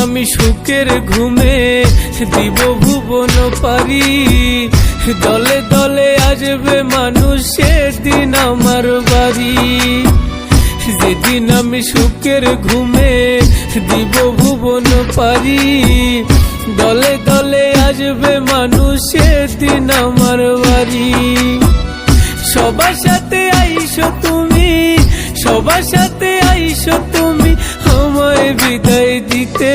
আমি সুখের ঘুমে দিব ভুবন পারি, দলে দলে আসবে মানুষ সেদিন আমার বাড়ি। যেদিন আমি সুখের ঘুমে দিব ভুবন পারি, দলে দলে আসবে মানুষ সেদিন আমার বাড়ি। সবার সাথে আইসো তুমি, সবার সাথে আইসো তুমি আমায় বিদায় দিতে।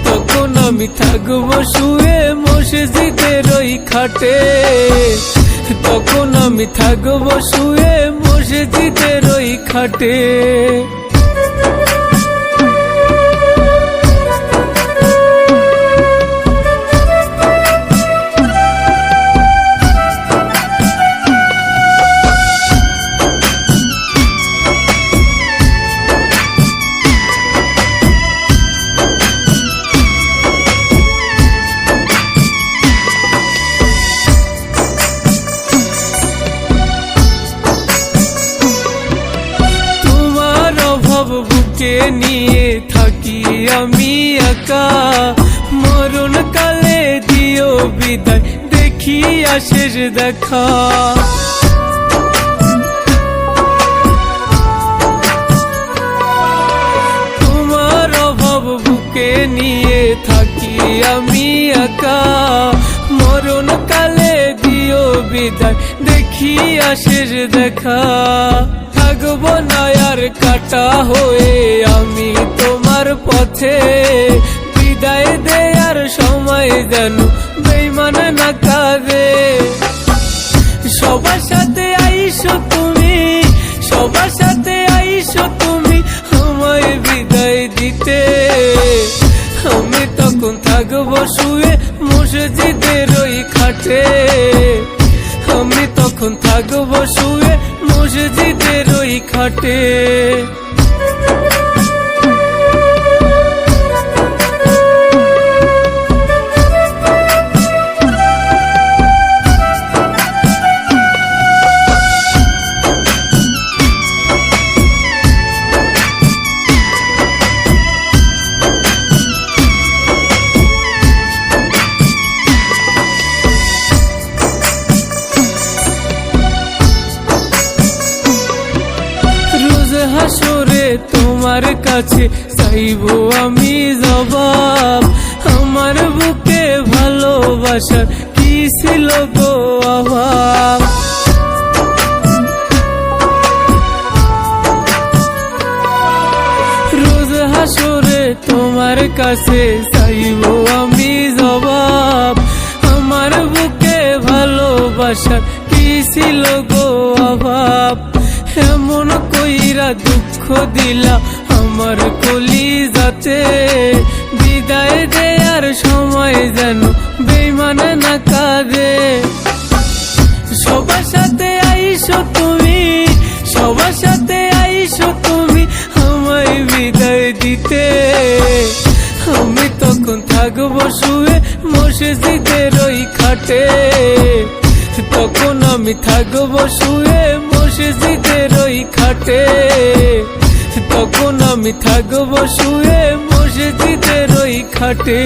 তখন আমি থাকবো শুয়ে মসজিদের ওই খাটে, তখন আমি থাকবো শুয়ে মসজিদের ওই খাটে। বুকে নিয়ে থাকি আমি একা, মরণ কালে দিও বিদায় দেখি আশের দেখা। তোমার অভাব বুকে নিয়ে থাকি আমি একা, মরণ কালে দিও বিদায় দেখি আশের দেখা। থাকবো না আর কাটা হয়ে আমি তোমার পথে, বিদায় দেয়ার সময় যেন বেঈমান না কাঁদে। সবার সাথে আইসো তুমি, সবার সাথে আইসো তুমি আমায় বিদায় দিতে। আমি তখন থাকবো শুয়ে মসজিদের ওই খাটে, আমি তখন থাকবো শুয়ে মসজিদের ওই খাটে। হাসরে তোমার কাছে চাইবো আমি জবাব, আমার বুকে ভালোবাসার কি ছিল গো অভাব। রোজ হাসরে তোমার কাছে চাইবো আমি জবাব, আমার বুকে ভালোবাসার কি ছিল গো অভাব। এমন কইরা দুঃখ দিলা আমার কলিজাতে, বিদায় দেয়ার সময় যেন বেঈমান না কাঁদে। সবার সাথে আইসো তুমি, সবার সাথে আইসো তুমি আমায় বিদায় দিতে। আমি তখন থাকবো শুয়ে মসজিদের ওই খাটে, তখন আমি থাকবো শুয়ে মসজিদের ওই খাটে, তখন আমি থাকবো শুয়ে মসজিদের ওই খাটে।